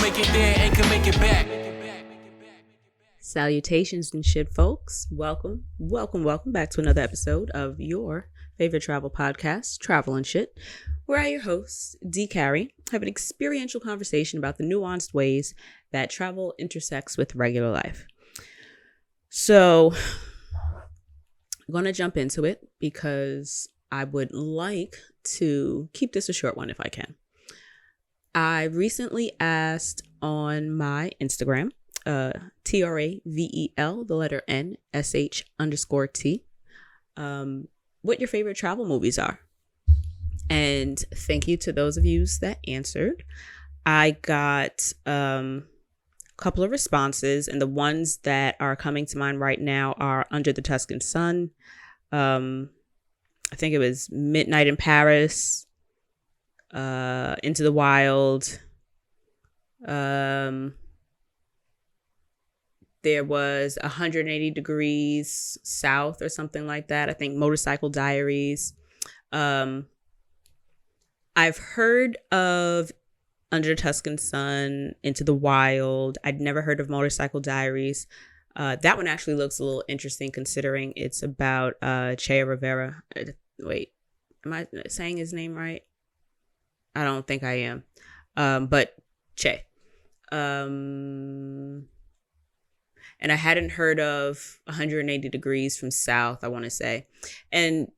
make it there and can make it back. Salutations and shit, folks. Welcome back to another episode of your favorite travel podcast, Travel and Shit, where I, your host, D. Carey, have an experiential conversation about the nuanced ways that travel intersects with regular life. So, I'm going to jump into it because I would like to keep this a short one if I can. I recently asked on my Instagram, TRAVEL, the letter N, SH_T, what your favorite travel movies are. And thank you to those of you that answered. I got a couple of responses, and the ones that are coming to mind right now are Under the Tuscan Sun. I think it was Midnight in Paris, Into the Wild. There was 180 Degrees South or something like that. I think Motorcycle Diaries. I've heard of Under the Tuscan Sun, Into the Wild. I'd never heard of Motorcycle Diaries. That one actually looks a little interesting considering it's about Che Rivera. Wait, am I saying his name right? I don't think I am. But Che. And I hadn't heard of 180 Degrees from South, I want to say. And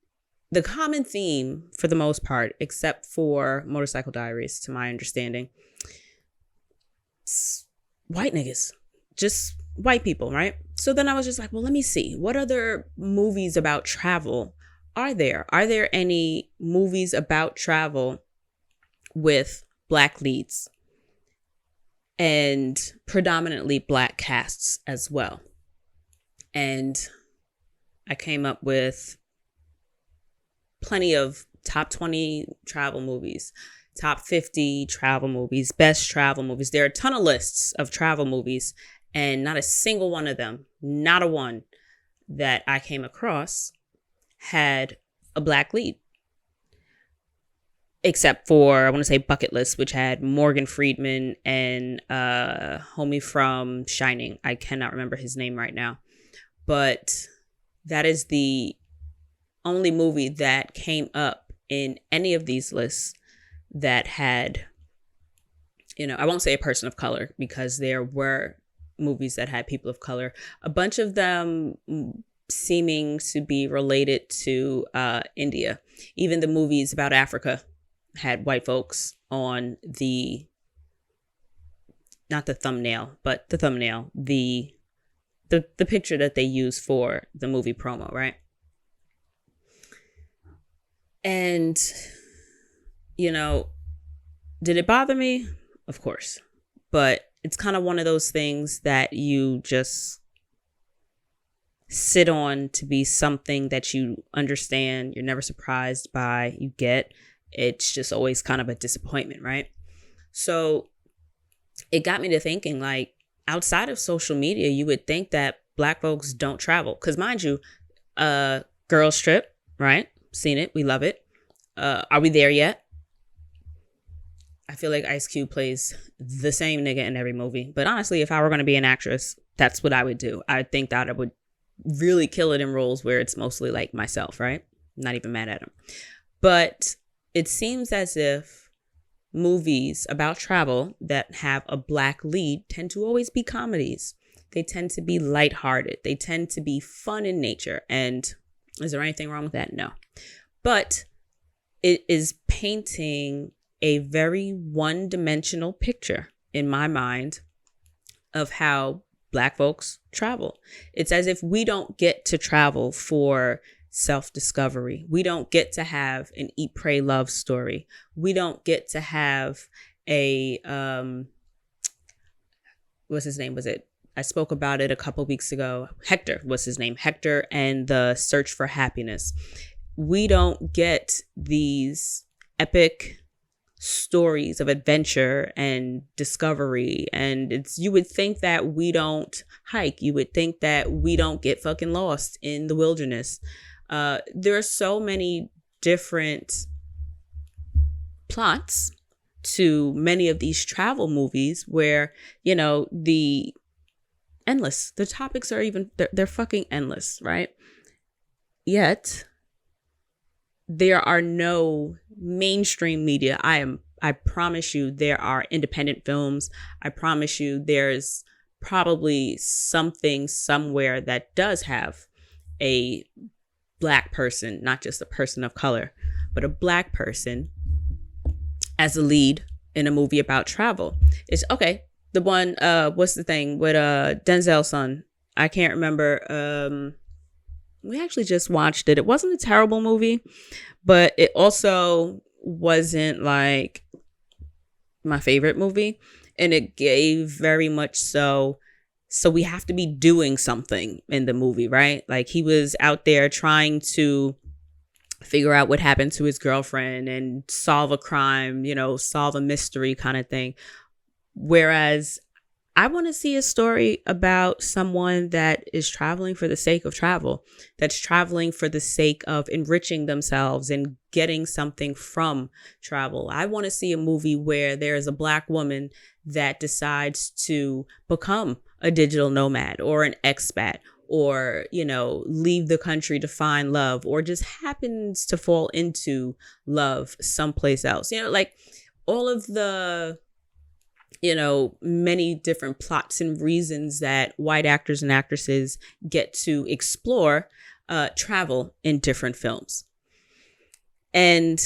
the common theme, for the most part, except for Motorcycle Diaries, to my understanding, it's white niggas. Just white people, right? So then I was just like, well, let me see. What other movies about travel are there? Are there any movies about travel with Black leads? And predominantly Black casts as well. And I came up with plenty of top 20 travel movies, top 50 travel movies, best travel movies. There are a ton of lists of travel movies, and not a single one of them, not a one that I came across had a Black lead. Except for, I want to say, Bucket List, which had Morgan Freeman and homie from Shining. I cannot remember his name right now. But that is the only movie that came up in any of these lists that had, I won't say a person of color, because there were movies that had people of color. A bunch of them seeming to be related to India. Even the movies about Africa had white folks on not the thumbnail, but the thumbnail, the picture that they use for the movie promo, right? And, did it bother me? Of course. But it's kind of one of those things that you just sit on to be something that you understand, you're never surprised by, you get. It's just always kind of a disappointment, right? So it got me to thinking, like, outside of social media, you would think that Black folks don't travel. Because mind you, Girls Trip, right? Seen it. We love it. Are we there yet? I feel like Ice Cube plays the same nigga in every movie. But honestly, if I were going to be an actress, that's what I would do. I think that I would really kill it in roles where it's mostly like myself, right? Not even mad at him. But it seems as if movies about travel that have a Black lead tend to always be comedies. They tend to be lighthearted. They tend to be fun in nature. And is there anything wrong with that? No. But it is painting a very one-dimensional picture in my mind of how Black folks travel. It's as if we don't get to travel for self-discovery. We don't get to have an Eat, Pray, Love story. We don't get to have a, what's his name? I spoke about it a couple weeks ago. Hector was his name. Hector and the Search for Happiness. We don't get these epic stories of adventure and discovery. And you would think that we don't hike. You would think that we don't get fucking lost in the wilderness. There are so many different plots to many of these travel movies where, the topics are they're fucking endless, right? Yet there are no mainstream media. I promise you there are independent films. I promise you there's probably something somewhere that does have a Black person, not just a person of color, but a Black person as a lead in a movie about travel. It's okay. The one, what's the thing with Denzel's son? I can't remember. We actually just watched it. It wasn't a terrible movie, but it also wasn't like my favorite movie. And it gave very much so we have to be doing something in the movie, right? Like he was out there trying to figure out what happened to his girlfriend and solve a crime, solve a mystery kind of thing. Whereas I want to see a story about someone that is traveling for the sake of travel, that's traveling for the sake of enriching themselves and getting something from travel. I want to see a movie where there is a Black woman that decides to become a digital nomad or an expat, or, leave the country to find love, or just happens to fall into love someplace else. Like all of the many different plots and reasons that white actors and actresses get to explore travel in different films. And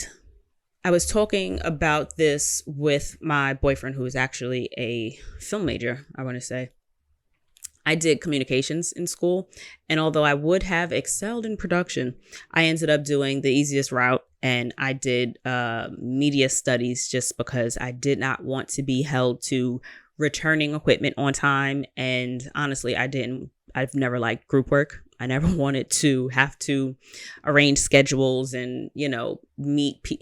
I was talking about this with my boyfriend, who is actually a film major, I want to say. I did communications in school, and although I would have excelled in production, I ended up doing the easiest route, and I did media studies just because I did not want to be held to returning equipment on time. And honestly, I've never liked group work. I never wanted to have to arrange schedules and,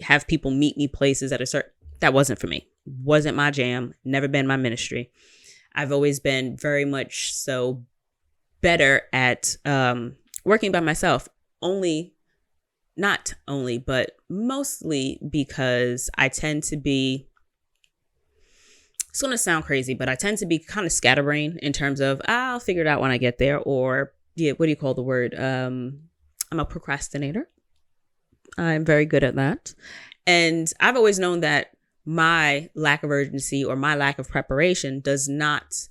have people meet me places that wasn't for me. Wasn't my jam. Never been my ministry. I've always been very much so better at working by myself, not only, but mostly because I tend to be, it's going to sound crazy, but I tend to be kind of scatterbrained in terms of, I'll figure it out when I get there, or what do you call the word? I'm a procrastinator. I'm very good at that. And I've always known that my lack of urgency or my lack of preparation does not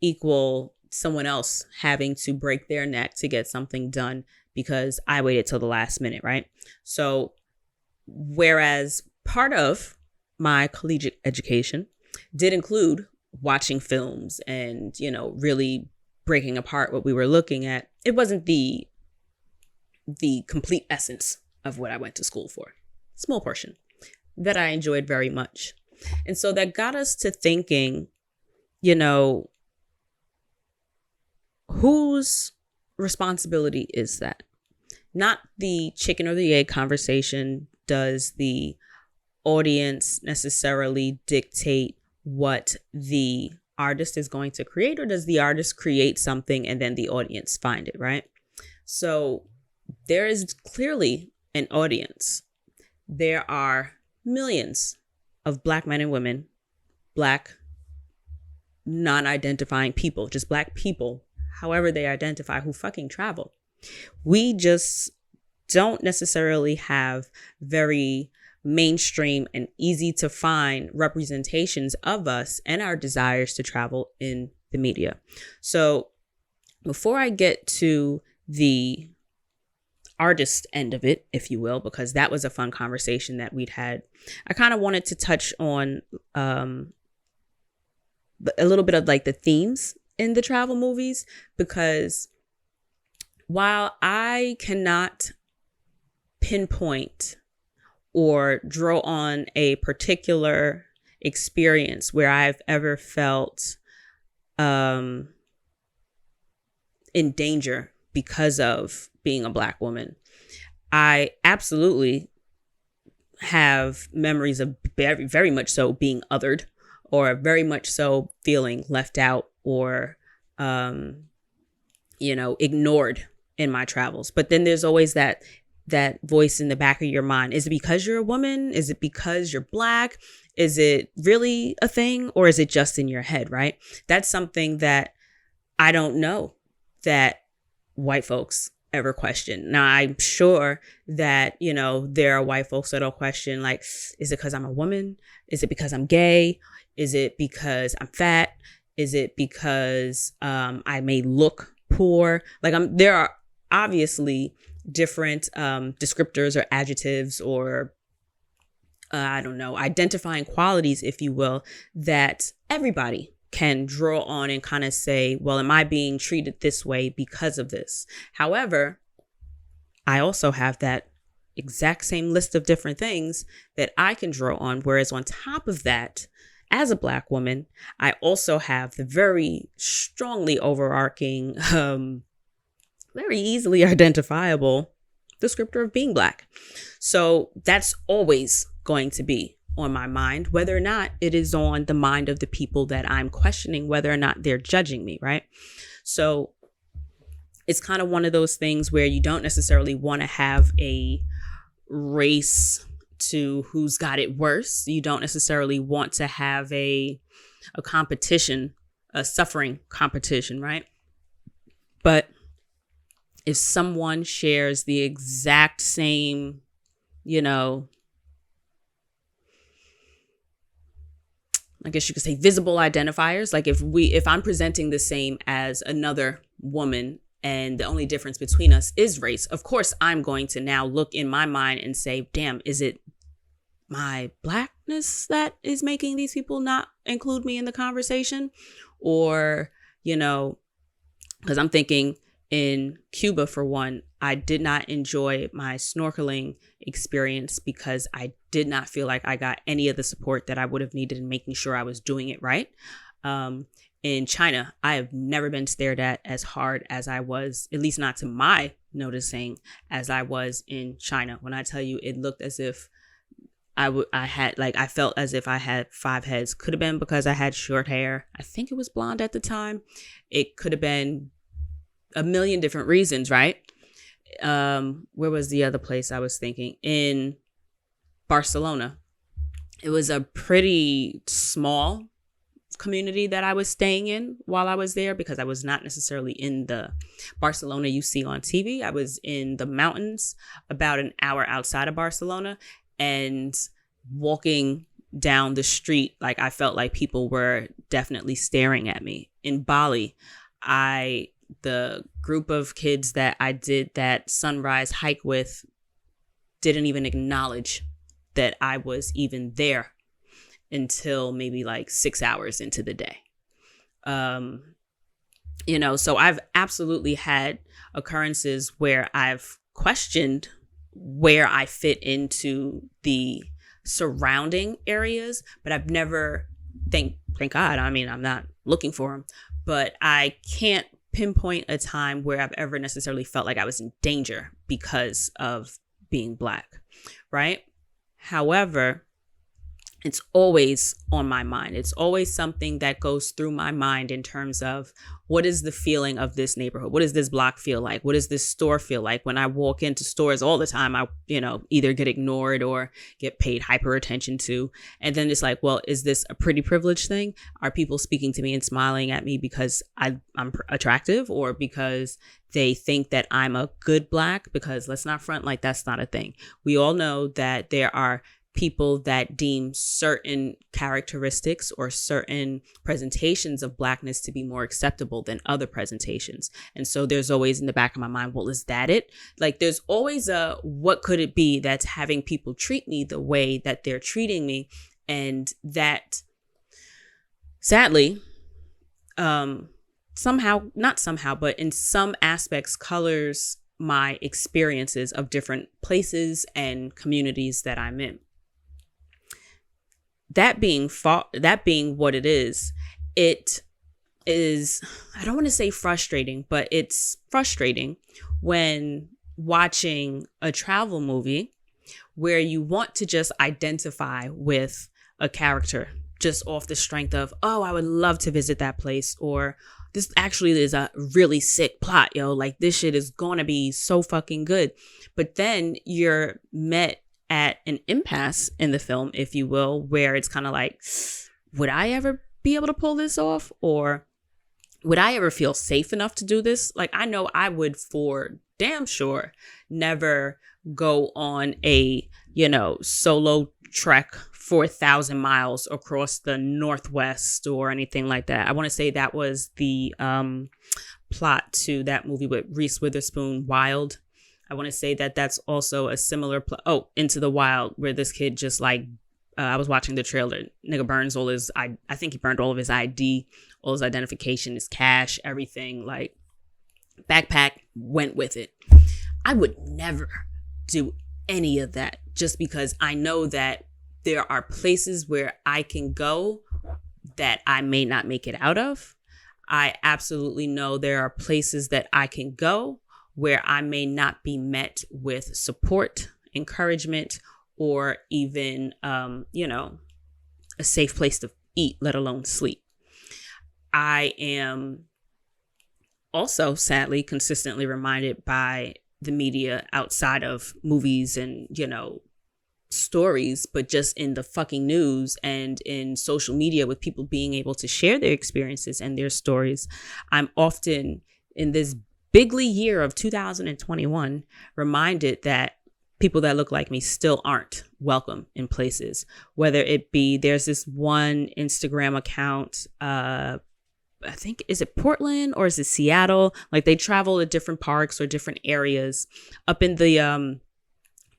equal someone else having to break their neck to get something done because I waited till the last minute, right? So whereas part of my collegiate education did include watching films and, really breaking apart what we were looking at, it wasn't the complete essence of what I went to school for. Small portion that I enjoyed very much. And so that got us to thinking, whose responsibility is that? Not the chicken or the egg conversation. Does the audience necessarily dictate what the artist is going to create, or does the artist create something and then the audience find it, right? So there is clearly an audience. There are millions of Black men and women, Black non-identifying people, just Black people, however they identify, who fucking travel. We just don't necessarily have very mainstream and easy to find representations of us and our desires to travel in the media. So before I get to the artist end of it, if you will, because that was a fun conversation that we'd had, I kind of wanted to touch on a little bit of like the themes in the travel movies, because while I cannot pinpoint or draw on a particular experience where I've ever felt in danger because of being a Black woman, I absolutely have memories of very, very much so being othered, or very much so feeling left out or, ignored in my travels. But then there's always that voice in the back of your mind. Is it because you're a woman? Is it because you're Black? Is it really a thing, or is it just in your head, right? That's something that I don't know that white folks ever question. Now, I'm sure that, there are white folks that'll question, like, is it because I'm a woman? Is it because I'm gay? Is it because I'm fat? Is it because I may look poor? Like, there are obviously different descriptors or adjectives or I don't know, identifying qualities, if you will, that everybody can draw on and kind of say, well, am I being treated this way because of this? However, I also have that exact same list of different things that I can draw on. Whereas on top of that, as a Black woman, I also have the very strongly overarching, very easily identifiable descriptor of being Black. So that's always going to be on my mind, whether or not it is on the mind of the people that I'm questioning, whether or not they're judging me, right? So it's kind of one of those things where you don't necessarily want to have a race to who's got it worse. You don't necessarily want to have a competition, a suffering competition, right? But if someone shares the exact same, I guess you could say visible identifiers. Like if I'm presenting the same as another woman and the only difference between us is race, of course, I'm going to now look in my mind and say, damn, is it my Blackness that is making these people not include me in the conversation? Or, because I'm thinking in Cuba, for one, I did not enjoy my snorkeling experience because I did not feel like I got any of the support that I would have needed in making sure I was doing it right. In China, I have never been stared at as hard as I was, at least not to my noticing, as I was in China. When I tell you, it looked as if I felt as if I had 5 heads. Could have been because I had short hair. I think it was blonde at the time. It could have been a million different reasons, right? Where was the other place I was thinking? In Barcelona. It was a pretty small community that I was staying in while I was there, because I was not necessarily in the Barcelona you see on TV. I was in the mountains about an hour outside of Barcelona, and walking down the street, like, I felt like people were definitely staring at me. In Bali, the group of kids that I did that sunrise hike with didn't even acknowledge that I was even there until maybe like 6 hours into the day. So I've absolutely had occurrences where I've questioned where I fit into the surrounding areas, but I've never, thank God, I mean, I'm not looking for them, but I can't pinpoint a time where I've ever necessarily felt like I was in danger because of being Black, right? However, it's always on my mind. It's always something that goes through my mind in terms of, what is the feeling of this neighborhood? What does this block feel like? What does this store feel like? When I walk into stores all the time, I, either get ignored or get paid hyper attention to. And then it's like, well, is this a pretty privileged thing? Are people speaking to me and smiling at me because I'm attractive, or because they think that I'm a good Black? Because let's not front like that's not a thing. We all know that there are people that deem certain characteristics or certain presentations of Blackness to be more acceptable than other presentations. And so there's always in the back of my mind, well, is that it? Like, there's always what could it be that's having people treat me the way that they're treating me? And that, sadly, not somehow, but in some aspects colors my experiences of different places and communities that I'm in. That being what it is, I don't want to say frustrating, but it's frustrating when watching a travel movie where you want to just identify with a character just off the strength of, oh, I would love to visit that place, or this actually is a really sick plot, like this shit is gonna be so fucking good. But then you're met at an impasse in the film, if you will, where it's kind of like, would I ever be able to pull this off? Or would I ever feel safe enough to do this? Like, I know I would for damn sure never go on a, solo trek 4,000 miles across the Northwest or anything like that. I want to say that was the plot to that movie with Reese Witherspoon, Wild. I want to say that that's also a similar plot. Oh, Into the Wild, where this kid just like, I was watching the trailer. Nigga burns all his, I think he burned all of his ID, all his identification, his cash, everything. Like, backpack, went with it. I would never do any of that just because I know that there are places where I can go that I may not make it out of. I absolutely know there are places that I can go where I may not be met with support, encouragement, or even, a safe place to eat, let alone sleep. I am also, sadly, consistently reminded by the media outside of movies and, stories, but just in the fucking news and in social media with people being able to share their experiences and their stories. I'm often in this bigly year of 2021 reminded that people that look like me still aren't welcome in places, whether it be, there's this one Instagram account, I think, is it Portland or is it Seattle? Like, they travel to different parks or different areas up in the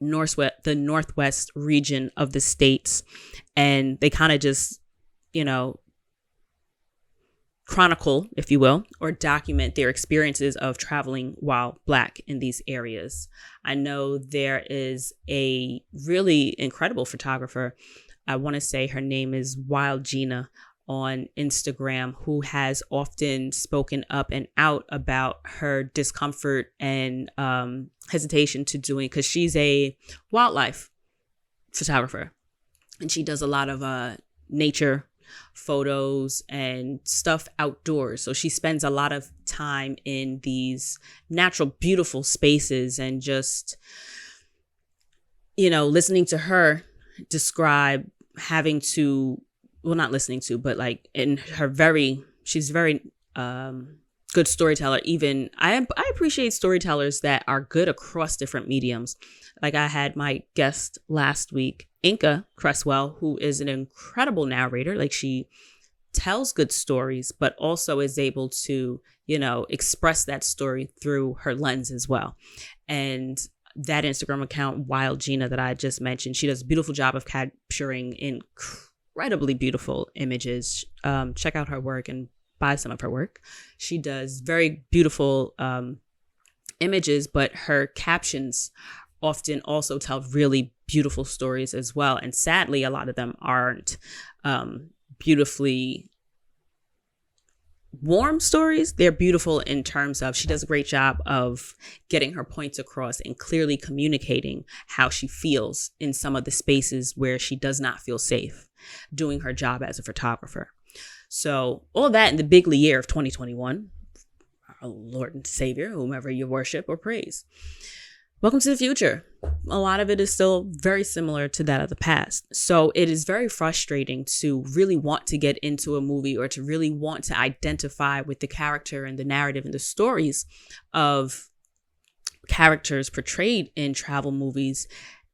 Northwest region of the states. And they kind of just, chronicle, if you will, or document their experiences of traveling while Black in these areas. I know there is a really incredible photographer. I want to say her name is Wild Gina on Instagram, who has often spoken up and out about her discomfort and hesitation to doing, because she's a wildlife photographer and she does a lot of nature photos and stuff outdoors. So she spends a lot of time in these natural, beautiful spaces, and just, listening to her describe having to, well, not listening to, but like in her she's very good storyteller. Even I appreciate storytellers that are good across different mediums. Like, I had my guest last week, Inka Cresswell, who is an incredible narrator. Like, she tells good stories, but also is able to, express that story through her lens as well. And that Instagram account, Wild Gina, that I just mentioned, she does a beautiful job of capturing incredibly beautiful images. Check out her work and buy some of her work. She does very beautiful images, but her captions often also tell really beautiful stories as well. And sadly, a lot of them aren't beautifully warm stories. They're beautiful in terms of, she does a great job of getting her points across and clearly communicating how she feels in some of the spaces where she does not feel safe doing her job as a photographer. So all that in the bigly year of 2021, our Lord and Savior, whomever you worship or praise. Welcome to the future. A lot of it is still very similar to that of the past. So it is very frustrating to really want to get into a movie or to really want to identify with the character and the narrative and the stories of characters portrayed in travel movies,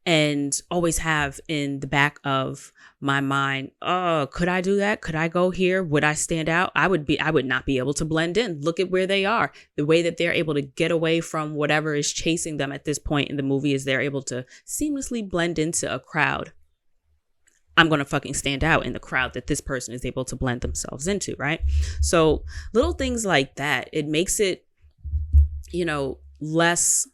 and always have in the back of my mind, oh, could I do that? Could I go here? Would I stand out? I would not be able to blend in. Look at where they are. The way that they're able to get away from whatever is chasing them at this point in the movie is they're able to seamlessly blend into a crowd. I'm going to fucking stand out in the crowd that this person is able to blend themselves into, right? So little things like that, it makes it, less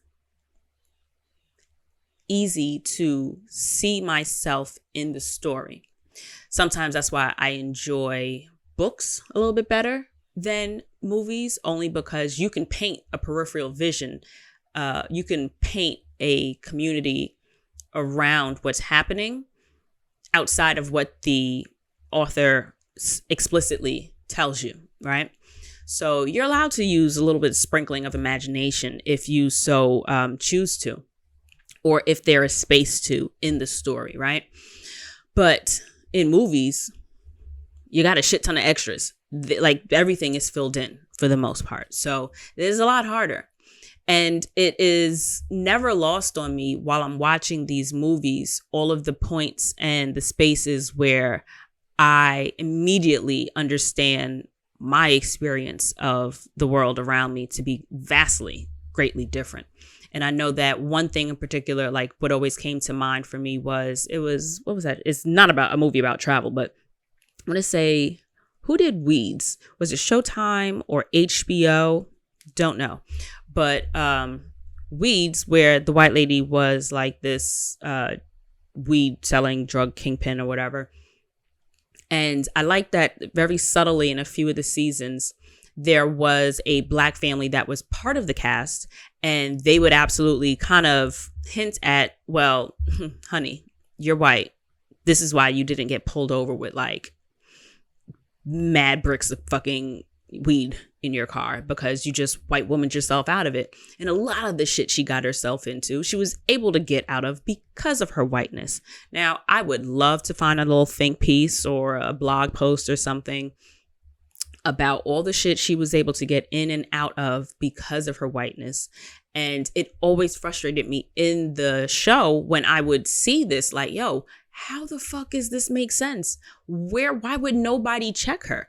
easy to see myself in the story. Sometimes that's why I enjoy books a little bit better than movies, only because you can paint a peripheral vision. You can paint a community around what's happening outside of what the author explicitly tells you, right? So you're allowed to use a little bit of sprinkling of imagination if you so choose to. or if there is space to in the story, right? But in movies, you got a shit ton of extras. Like everything is filled in for the most part. So it is a lot harder. And it is never lost on me while I'm watching these movies, all of the points and the spaces where I immediately understand my experience of the world around me to be vastly, greatly different. And I know that one thing in particular, like what always came to mind for me was, what was that? It's not about a movie about travel, but I want to say, who did Weeds? Was it Showtime or HBO? Don't know. But Weeds, where the white lady was like this weed selling drug kingpin or whatever. And I like that very subtly in a few of the seasons, there was a black family that was part of the cast, and they would absolutely kind of hint at, well, honey, you're white. This is why you didn't get pulled over with like mad bricks of fucking weed in your car, because you just white womaned yourself out of it. And a lot of the shit she got herself into, she was able to get out of because of her whiteness. Now, I would love to find a little think piece or a blog post or something about all the shit she was able to get in and out of because of her whiteness. And it always frustrated me in the show when I would see this, like, yo, how the fuck does this make sense? Why would nobody check her?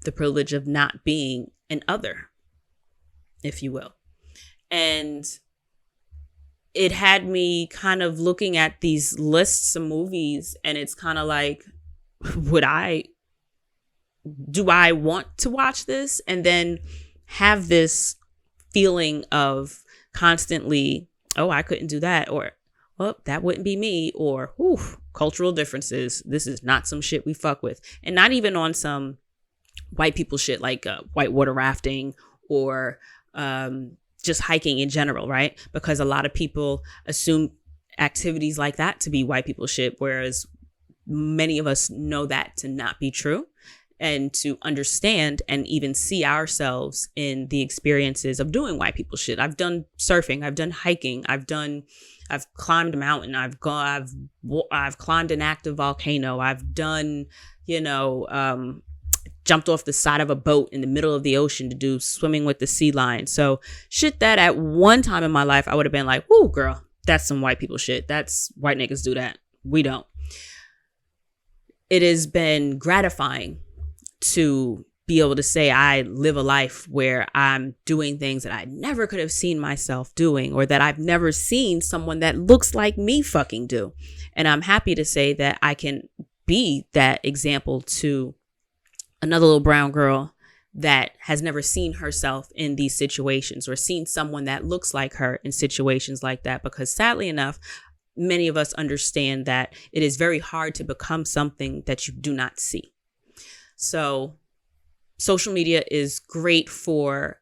The privilege of not being an other, if you will. And it had me kind of looking at these lists of movies, and it's kind of like, do I want to watch this? And then have this feeling of constantly, oh, I couldn't do that, or, well, that wouldn't be me, or, cultural differences. This is not some shit we fuck with. And not even on some white people shit like whitewater rafting or just hiking in general, right? Because a lot of people assume activities like that to be white people shit, whereas many of us know that to not be true, and to understand and even see ourselves in the experiences of doing white people shit. I've done surfing, I've done hiking, I've climbed a mountain, I've climbed an active volcano, I've done, jumped off the side of a boat in the middle of the ocean to do swimming with the sea lion. So shit that at one time in my life, I would have been like, whoo, girl, that's some white people shit. That's white niggas do that. We don't. It has been gratifying to be able to say I live a life where I'm doing things that I never could have seen myself doing, or that I've never seen someone that looks like me fucking do. And I'm happy to say that I can be that example to another little brown girl that has never seen herself in these situations, or seen someone that looks like her in situations like that. Because sadly enough, many of us understand that it is very hard to become something that you do not see. So social media is great for,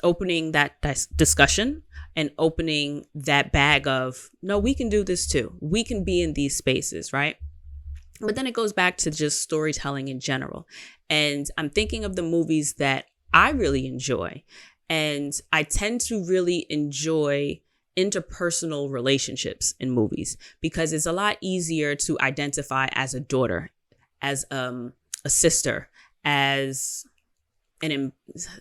opening that discussion and opening that bag of, no, we can do this too. We can be in these spaces, right? But then it goes back to just storytelling in general. And I'm thinking of the movies that I really enjoy. And I tend to really enjoy interpersonal relationships in movies, because it's a lot easier to identify as a daughter, as a sister, as an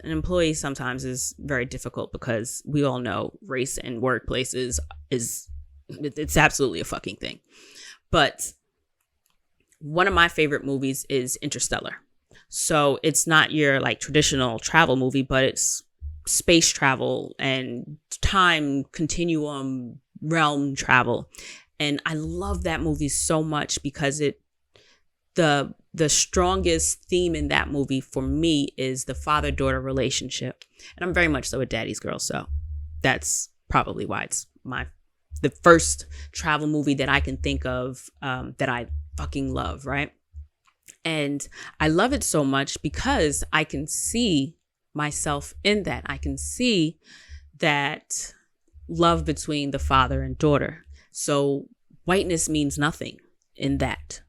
employee. Sometimes is very difficult, because we all know race in workplaces it's absolutely a fucking thing. But one of my favorite movies is Interstellar. So it's not your like traditional travel movie, but it's space travel and time continuum realm travel. And I love that movie so much because the strongest theme in that movie for me is the father-daughter relationship. And I'm very much so a daddy's girl, so that's probably why it's the first travel movie that I can think of that I fucking love, right? And I love it so much because I can see myself in that. I can see that love between the father and daughter. So whiteness means nothing in that.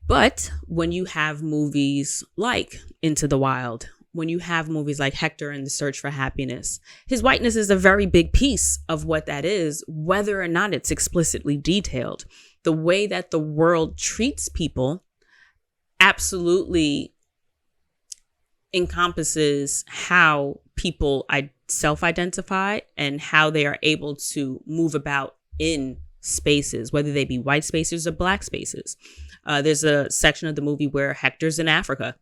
But when you have movies like Into the Wild when you have movies like Hector and The Search for Happiness, his whiteness is a very big piece of what that is, whether or not it's explicitly detailed. The way that the world treats people absolutely encompasses how people self-identify and how they are able to move about in spaces, whether they be white spaces or black spaces. There's a section of the movie where Hector's in Africa.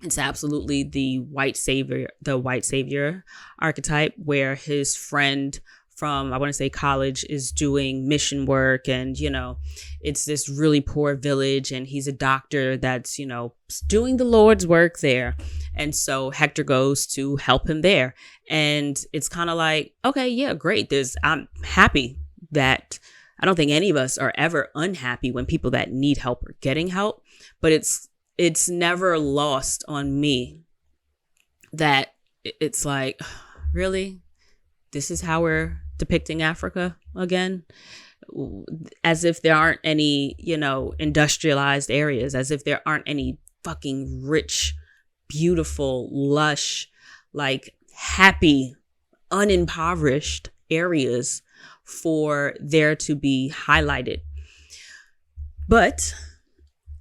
It's absolutely the white savior archetype, where his friend from, I want to say, college is doing mission work, and, you know, it's this really poor village, and he's a doctor that's, you know, doing the Lord's work there. And so Hector goes to help him there. And it's kind of like, okay, yeah, great. I'm happy that I don't think any of us are ever unhappy when people that need help are getting help, but it's never lost on me that it's like, really? This is how we're depicting Africa again? As if there aren't any, you know, industrialized areas, as if there aren't any fucking rich, beautiful, lush, like happy, unimpoverished areas for there to be highlighted. But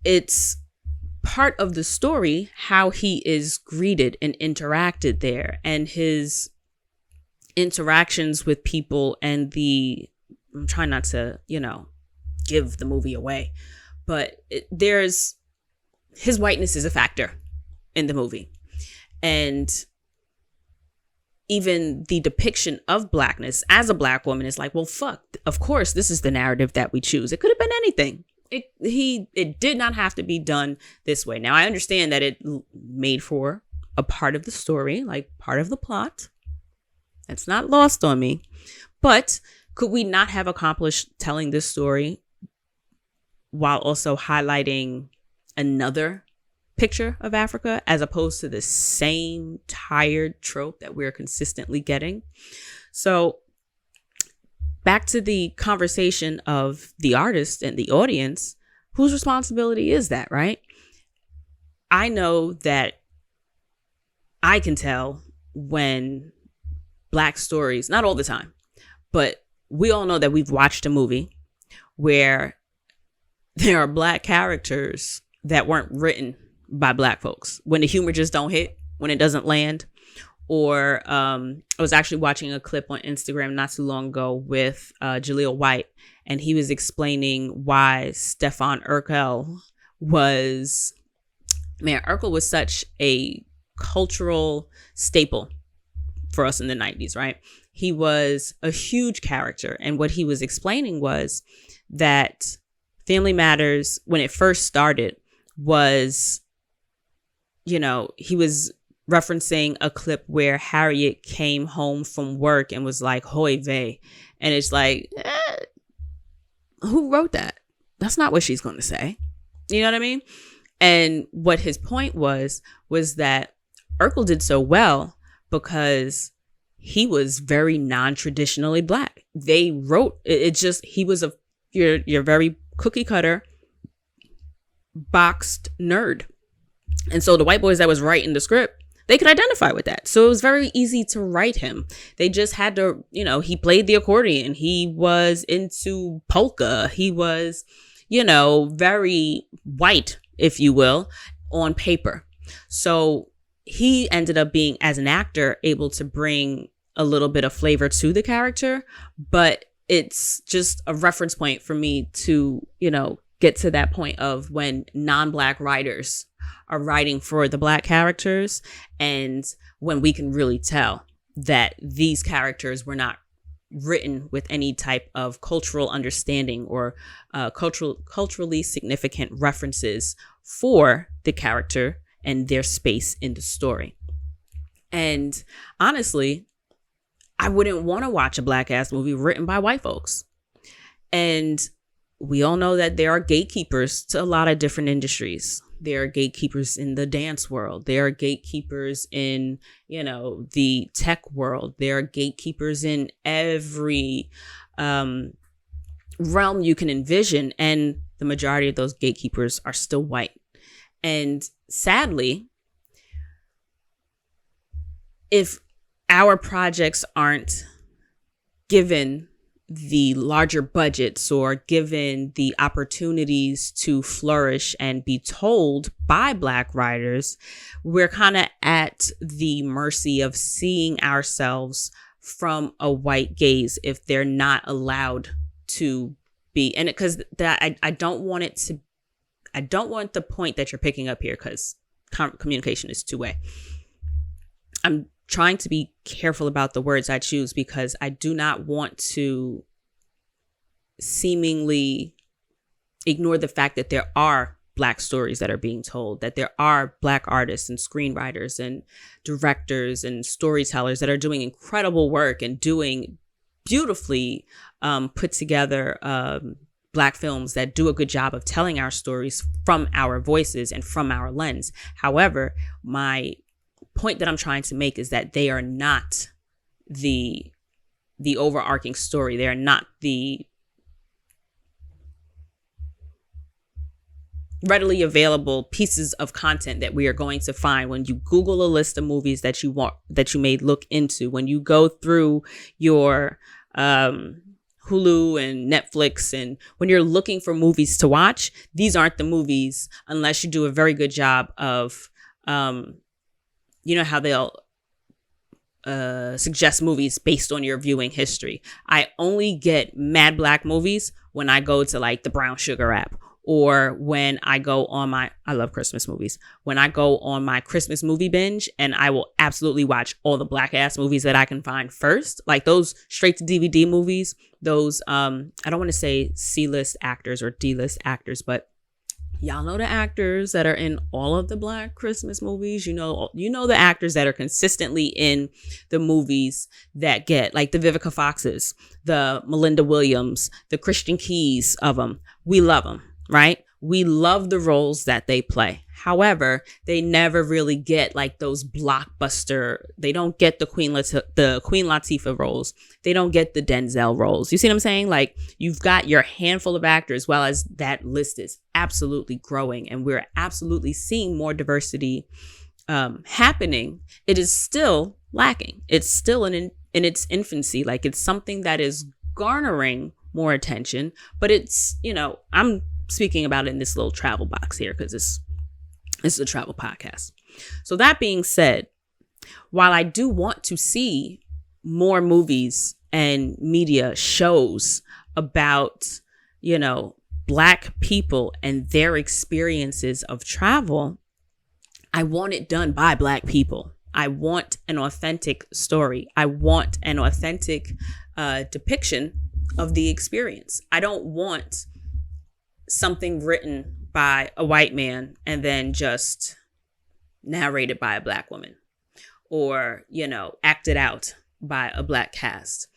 it's part of the story how he is greeted and interacted there, and his interactions with people, and I'm trying not to, you know, give the movie away, but his whiteness is a factor in the movie. And even the depiction of blackness as a black woman is like, well, fuck, of course, this is the narrative that we choose. It could have been anything. It did not have to be done this way. Now, I understand that it made for a part of the story, like part of the plot. It's not lost on me. But could we not have accomplished telling this story while also highlighting another picture of Africa, as opposed to the same tired trope that we're consistently getting? So back to the conversation of the artist and the audience, whose responsibility is that, right? I know that I can tell when Black stories, not all the time, but we all know that we've watched a movie where there are Black characters that weren't written by Black folks, when the humor just don't hit, when it doesn't land. Or I was actually watching a clip on Instagram not too long ago with Jaleel White, and he was explaining why Stefan Urkel was such a cultural staple for us in the 90s, right? He was a huge character. And what he was explaining was that Family Matters, when it first started, was, you know, he was referencing a clip where Harriet came home from work and was like, "Hoy vey." And it's like, who wrote that? That's not what she's going to say. You know what I mean? And what his point was that Urkel did so well because he was very non-traditionally Black. They wrote it just, he was your very cookie cutter boxed nerd. And so the white boys that was writing the script, they could identify with that. So it was very easy to write him. They just had to, you know, he played the accordion. He was into polka. He was, you know, very white, if you will, on paper. So he ended up being, as an actor, able to bring a little bit of flavor to the character. But it's just a reference point for me to, you know, get to that point of when non-Black writers are writing for the Black characters, and when we can really tell that these characters were not written with any type of cultural understanding or culturally significant references for the character and their space in the story. And honestly, I wouldn't want to watch a Black ass movie written by white folks. And we all know that there are gatekeepers to a lot of different industries. There are gatekeepers in the dance world. There are gatekeepers in, you know, the tech world. There are gatekeepers in every realm you can envision. And the majority of those gatekeepers are still white. And sadly, if our projects aren't given the larger budgets or given the opportunities to flourish and be told by Black writers, we're kind of at the mercy of seeing ourselves from a white gaze if they're not allowed to be. And because I don't want it to, I don't want the point that you're picking up here, because communication is two-way. I'm trying to be careful about the words I choose, because I do not want to seemingly ignore the fact that there are Black stories that are being told, that there are Black artists and screenwriters and directors and storytellers that are doing incredible work and doing beautifully put together Black films that do a good job of telling our stories from our voices and from our lens. However, my point that I'm trying to make is that they are not the overarching story. They are not the readily available pieces of content that we are going to find when you Google a list of movies that you want, that you may look into, when you go through your Hulu and Netflix, and when you're looking for movies to watch. These aren't the movies unless you do a very good job of, you know how they'll suggest movies based on your viewing history. I only get mad Black movies when I go to like the Brown Sugar app, or when I go on I love Christmas movies, when I go on my Christmas movie binge, and I will absolutely watch all the Black ass movies that I can find first, like those straight to DVD movies, those, I don't want to say C-list actors or D-list actors, but y'all know the actors that are in all of the Black Christmas movies. You know the actors that are consistently in the movies that get, like, the Vivica Foxes, the Melinda Williams, the Christian Keys of them. We love them, right? We love the roles that they play. However, they never really get like those blockbuster. They don't get the Queen Latifah roles. They don't get the Denzel roles. You see what I'm saying? Like, you've got your handful of actors, well, as that list is absolutely growing, and we're absolutely seeing more diversity happening. It is still lacking. It's still in its infancy. Like, it's something that is garnering more attention, but it's, I'm speaking about it in this little travel box here because this is a travel podcast. So that being said, while I do want to see more movies and media shows about, Black people and their experiences of travel, I want it done by Black people. I want an authentic story. I want an authentic depiction of the experience. I don't want something written by a white man and then just narrated by a Black woman, or, acted out by a Black cast.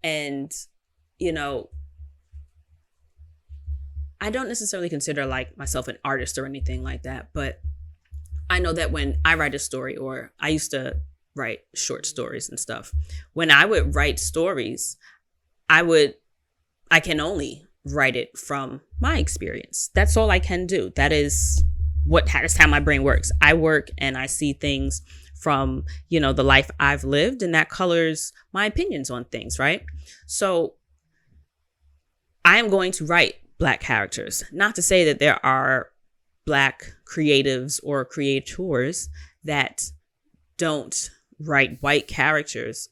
And, I don't necessarily consider like myself an artist or anything like that, but I know that when I write a story, or I used to write short stories and stuff, when I would write stories, I can only write it from my experience. That's all I can do. That's how my brain works. I work and I see things from, the life I've lived, and that colors my opinions on things, right? So I am going to write Black characters. Not to say that there are Black creatives or creators that don't write white characters,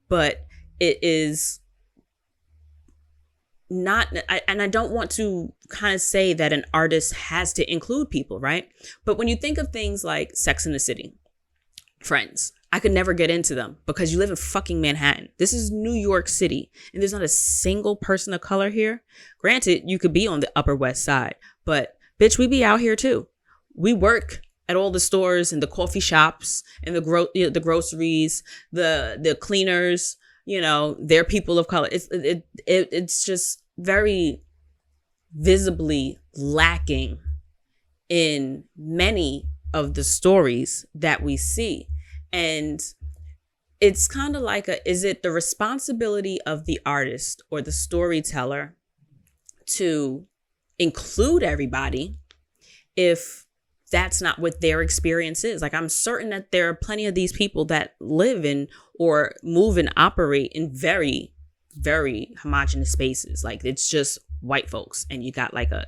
but it is not, and I don't want to kind of say that an artist has to include people, right? But when you think of things like Sex and the City, Friends, I could never get into them because you live in fucking Manhattan. This is New York City, and there's not a single person of color here. Granted, you could be on the Upper West Side, but bitch, we be out here too. We work at all the stores and the coffee shops and the groceries, the cleaners. They're people of color. It's just very visibly lacking in many of the stories that we see. And it's kind of like is it the responsibility of the artist or the storyteller to include everybody if that's not what their experience is. Like, I'm certain that there are plenty of these people that live in or move and operate in very, very homogenous spaces. Like, it's just white folks, and you got like a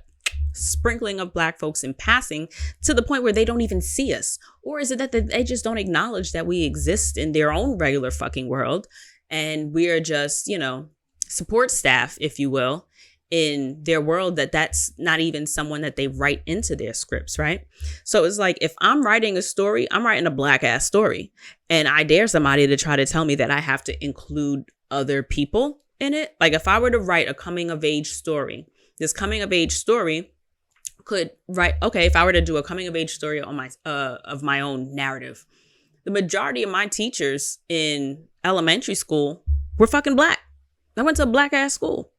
sprinkling of black folks in passing to the point where they don't even see us. Or is it that they just don't acknowledge that we exist in their own regular fucking world, and we are just, you know, support staff, if you will, in their world, that's not even someone that they write into their scripts, right? So it's like, if I'm writing a story, I'm writing a black ass story, and I dare somebody to try to tell me that I have to include other people in it. Like, if I were to write a coming of age story, this coming of age story could write, okay, if I were to do a coming of age story on my of my own narrative, the majority of my teachers in elementary school were fucking black. I went to a black ass school.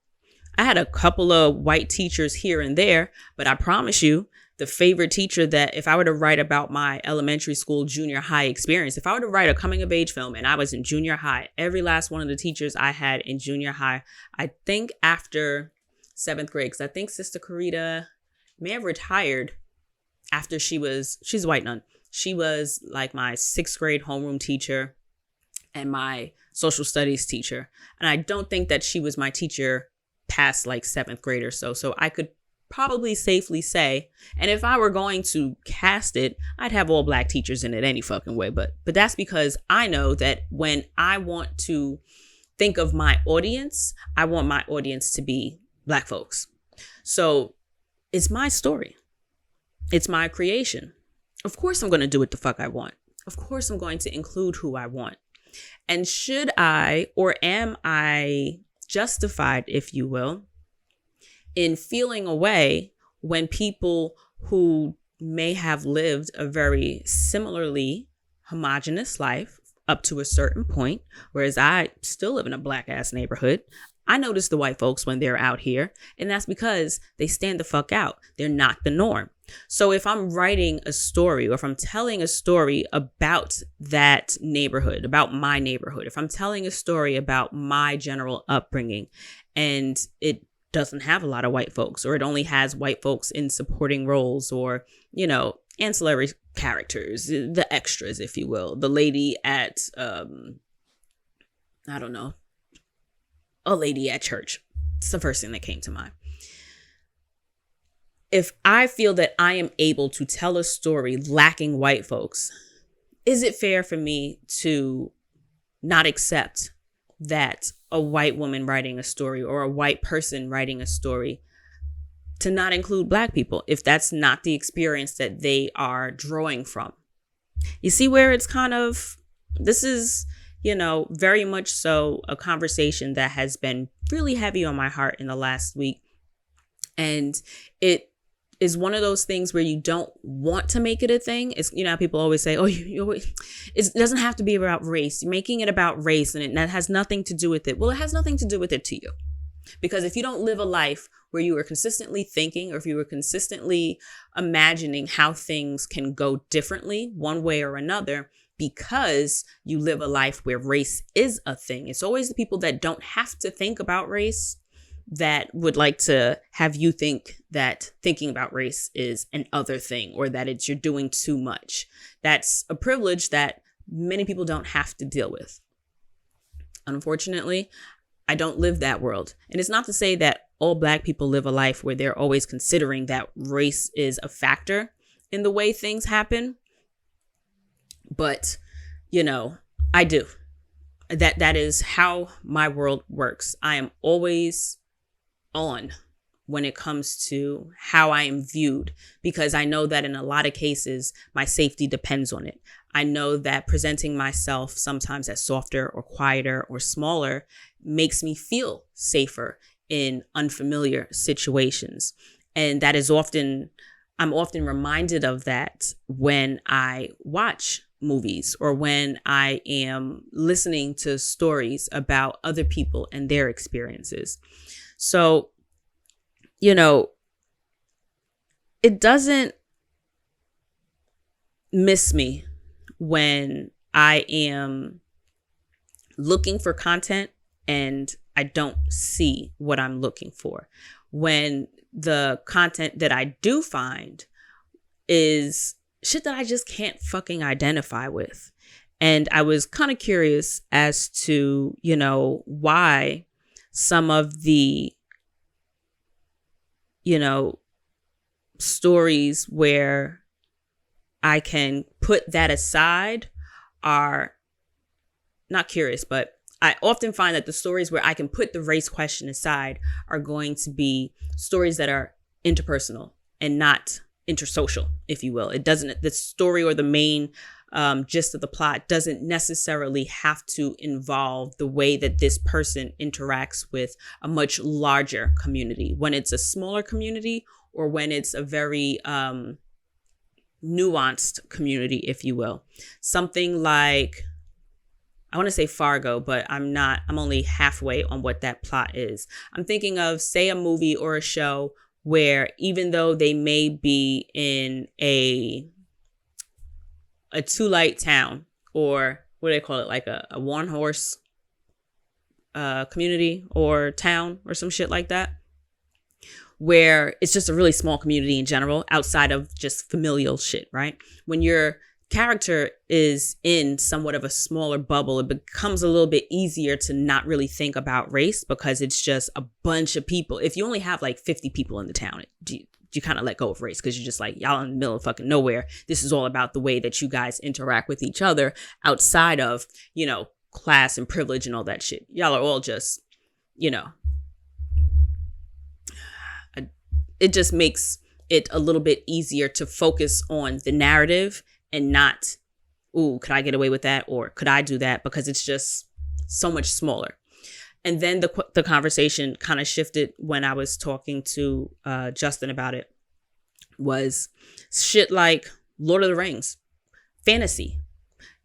I had a couple of white teachers here and there, but I promise you, the favorite teacher that, if I were to write about my elementary school, junior high experience, if I were to write a coming of age film and I was in junior high, every last one of the teachers I had in junior high, I think after 7th grade, because I think Sister Karita may have retired after she's a white nun. She was like my 6th grade homeroom teacher and my social studies teacher. And I don't think that she was my teacher past like 7th grade or so. So I could probably safely say, and if I were going to cast it, I'd have all black teachers in it any fucking way. But that's because I know that when I want to think of my audience, I want my audience to be black folks. So it's my story. It's my creation. Of course I'm going to do what the fuck I want. Of course I'm going to include who I want. And should I, or am I justified, if you will, in feeling away when people who may have lived a very similarly homogenous life up to a certain point, whereas I still live in a black ass neighborhood, I notice the white folks when they're out here, and that's because they stand the fuck out. They're not the norm. So if I'm writing a story, or if I'm telling a story about that neighborhood, about my neighborhood, if I'm telling a story about my general upbringing, and it doesn't have a lot of white folks, or it only has white folks in supporting roles, or, you know, ancillary characters, the extras, if you will, the lady at, I don't know, a lady at church. It's the first thing that came to mind. If I feel that I am able to tell a story lacking white folks, is it fair for me to not accept that a white woman writing a story, or a white person writing a story, to not include black people if that's not the experience that they are drawing from? You see where it's kind of, this is, you know, very much so a conversation that has been really heavy on my heart in the last week. And it is one of those things where you don't want to make it a thing. It's, you know, people always say, oh, it doesn't have to be about race. You're making it about race, and that has nothing to do with it. Well, it has nothing to do with it to you. Because if you don't live a life where you are consistently thinking, or if you were consistently imagining how things can go differently one way or another, because you live a life where race is a thing. It's always the people that don't have to think about race that would like to have you think that thinking about race is an other thing, or that you're doing too much. That's a privilege that many people don't have to deal with. Unfortunately, I don't live that world. And it's not to say that all black people live a life where they're always considering that race is a factor in the way things happen. But, you know, I do. That is how my world works. I am always on when it comes to how I am viewed, because I know that in a lot of cases, my safety depends on it. I know that presenting myself sometimes as softer or quieter or smaller makes me feel safer in unfamiliar situations. And that is I'm often reminded of that when I watch movies, or when I am listening to stories about other people and their experiences. So, you know, it doesn't miss me when I am looking for content and I don't see what I'm looking for. When the content that I do find is shit that I just can't fucking identify with. And I was kind of curious as to, why some of the, stories where I can put that aside are not curious, but I often find that the stories where I can put the race question aside are going to be stories that are interpersonal and not intersocial, if you will. It doesn't, the story or the main gist of the plot doesn't necessarily have to involve the way that this person interacts with a much larger community. When it's a smaller community or when it's a very nuanced community, if you will. Something like, I want to say Fargo, but I'm only halfway on what that plot is. I'm thinking of, say, a movie or a show where even though they may be in a two-light town, or what do they call it, like a one-horse community or town or some shit like that, where it's just a really small community in general outside of just familial shit, right? When your character is in somewhat of a smaller bubble, it becomes a little bit easier to not really think about race because it's just a bunch of people. If you only have like 50 people in the town, you kind of let go of race because you're just like, y'all in the middle of fucking nowhere. This is all about the way that you guys interact with each other outside of, class and privilege and all that shit. Y'all are all just, it just makes it a little bit easier to focus on the narrative and not, ooh, could I get away with that? Or could I do that? Because it's just so much smaller. And then the conversation kind of shifted when I was talking to Justin about it, was shit like Lord of the Rings, fantasy,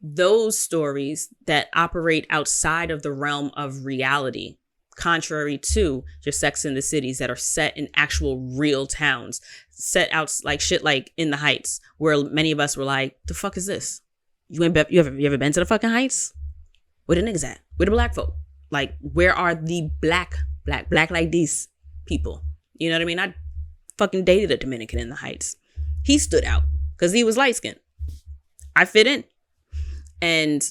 those stories that operate outside of the realm of reality, contrary to your Sex and the Cities that are set in actual real towns, set out like shit like In the Heights, where many of us were like, the fuck is this? You ever been to the fucking Heights? Where the niggas at? Where the black folk? Like, where are the black like these people? You know what I mean? I fucking dated a Dominican in the Heights. He stood out because he was light skinned. I fit in. And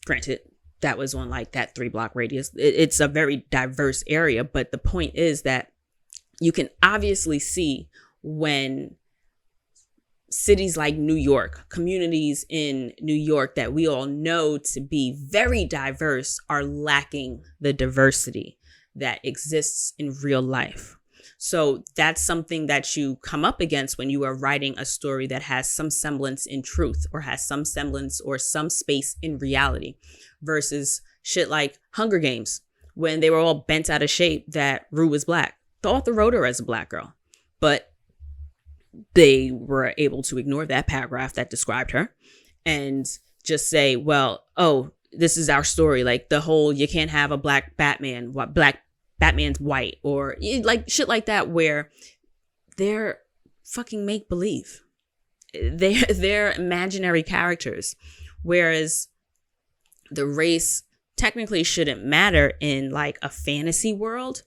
granted, that was on like that 3-block radius. It's a very diverse area. But the point is that you can obviously see when cities like New York, communities in New York that we all know to be very diverse, are lacking the diversity that exists in real life. So that's something that you come up against when you are writing a story that has some semblance in truth or has some semblance or some space in reality, versus shit like Hunger Games, when they were all bent out of shape that Rue was black. The author wrote her as a black girl, but they were able to ignore that paragraph that described her and just say, well, oh, this is our story. Like the whole, you can't have a black Batman, black Batman's white, or like shit like that, where they're fucking make believe. They're imaginary characters, whereas the race technically shouldn't matter in like a fantasy world,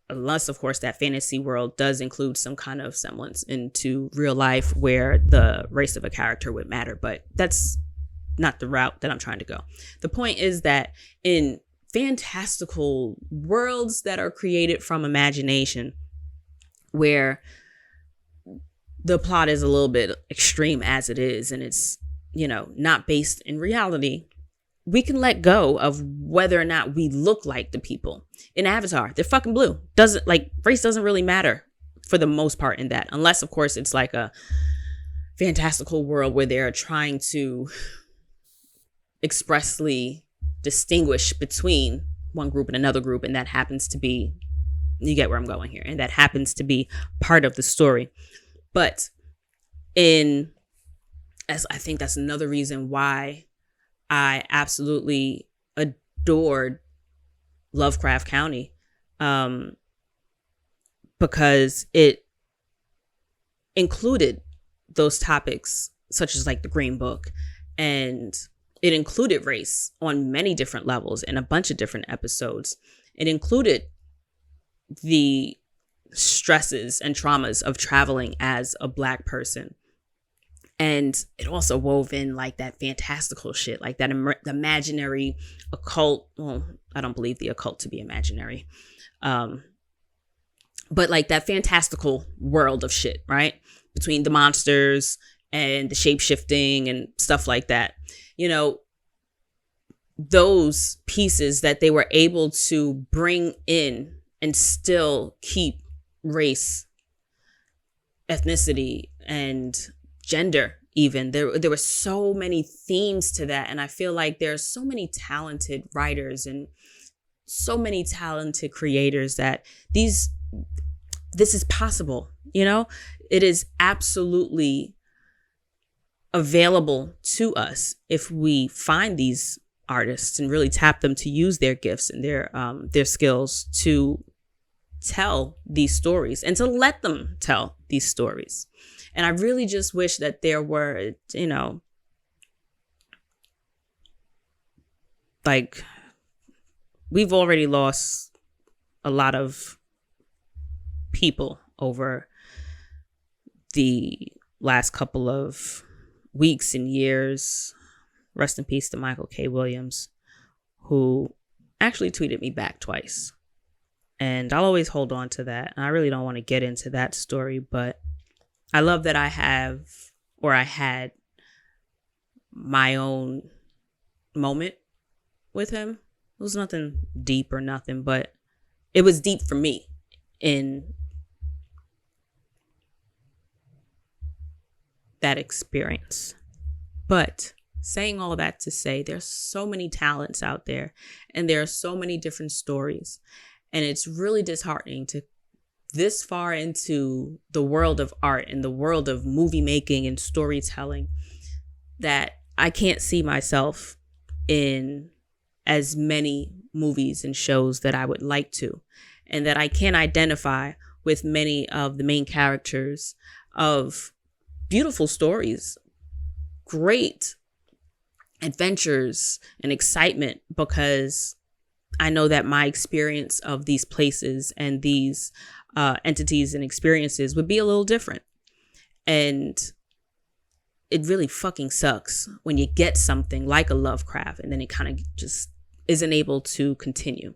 unless of course that fantasy world does include some kind of semblance into real life where the race of a character would matter. But that's not the route that I'm trying to go. The point is that in fantastical worlds that are created from imagination, where the plot is a little bit extreme as it is, and it's, not based in reality, we can let go of whether or not we look like the people. In Avatar, they're fucking blue. Race doesn't really matter for the most part in that, unless of course it's like a fantastical world where they're trying to expressly distinguish between one group and another group, and that happens to be, you get where I'm going here, and that happens to be part of the story. But as I think that's another reason why I absolutely adored Lovecraft Country, because it included those topics such as like the Green Book, and it included race on many different levels in a bunch of different episodes. It included the stresses and traumas of traveling as a Black person And it also wove in like that fantastical shit, like that the imaginary occult. Well, I don't believe the occult to be imaginary. But like that fantastical world of shit, right? Between the monsters and the shape shifting and stuff like that. You know, those pieces that they were able to bring in and still keep race, ethnicity, and gender even. There were so many themes to that. And I feel like there are so many talented writers and so many talented creators that this is possible. You know, it is absolutely available to us if we find these artists and really tap them to use their gifts and their skills to tell these stories and to let them tell these stories. And I really just wish that there were, you know, like, we've already lost a lot of people over the last couple of weeks and years. Rest in peace to Michael K. Williams, who actually tweeted me back twice. And I'll always hold on to that. And I really don't want to get into that story, but I love that I had my own moment with him. It was nothing deep or nothing, but it was deep for me in that experience. But saying all that to say, there's so many talents out there and there are so many different stories. And it's really disheartening to this far into the world of art and the world of movie making and storytelling that I can't see myself in as many movies and shows that I would like to, and that I can't identify with many of the main characters of beautiful stories, great adventures and excitement, because I know that my experience of these places and these entities and experiences would be a little different. And it really fucking sucks when you get something like a Lovecraft and then it kind of just isn't able to continue.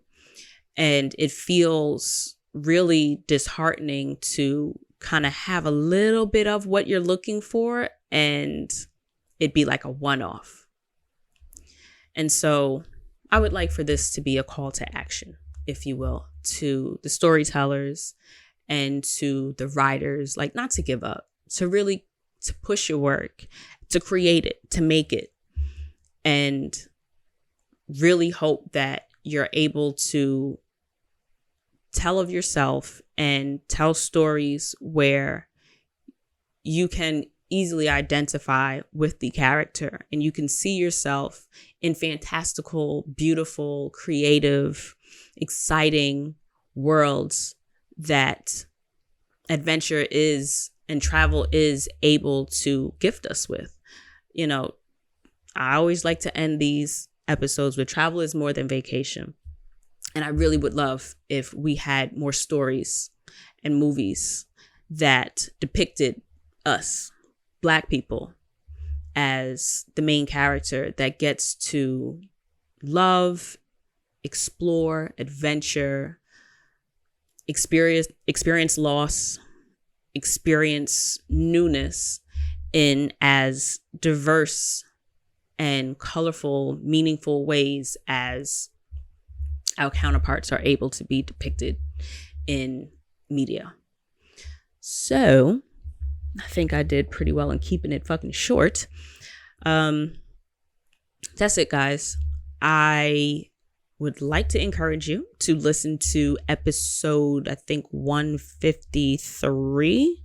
And it feels really disheartening to kind of have a little bit of what you're looking for and it'd be like a one-off. And so I would like for this to be a call to action, if you will, to the storytellers and to the writers, like, not to give up, to really to push your work, to create it, to make it, and really hope that you're able to tell of yourself and tell stories where you can easily identify with the character and you can see yourself in fantastical, beautiful, creative, exciting worlds that adventure is and travel is able to gift us with. You know, I always like to end these episodes with travel is more than vacation. And I really would love if we had more stories and movies that depicted us, Black people, as the main character that gets to love, explore, adventure, experience loss, experience newness in as diverse and colorful, meaningful ways as our counterparts are able to be depicted in media. So I think I did pretty well in keeping it fucking short. That's it, guys. I would like to encourage you to listen to episode, I think, 153.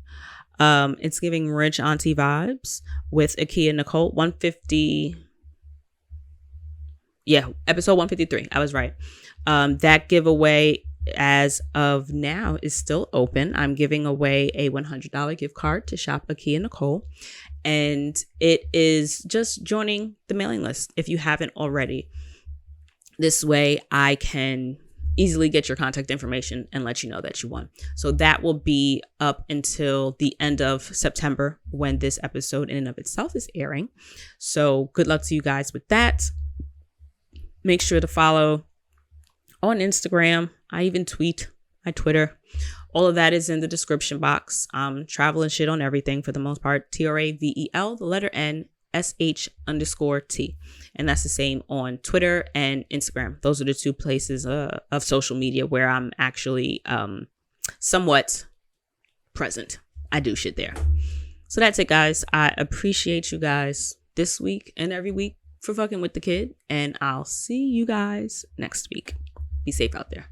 It's giving rich auntie vibes with Akia Nicole. 150. Yeah, episode 153. I was right. That giveaway as of now is still open. I'm giving away a $100 gift card to shop Akia Nicole. And it is just joining the mailing list if you haven't already. This way I can easily get your contact information and let you know that you won. So that will be up until the end of September when this episode in and of itself is airing. So good luck to you guys with that. Make sure to follow on Instagram. I even tweet my Twitter. All of that is in the description box. Travel and shit on everything for the most part. TRAVEL, the letter N, SH_T. And that's the same on Twitter and Instagram. Those are the two places of social media where I'm actually somewhat present. I do shit there. So that's it, guys. I appreciate you guys this week and every week for fucking with the kid. And I'll see you guys next week. Be safe out there.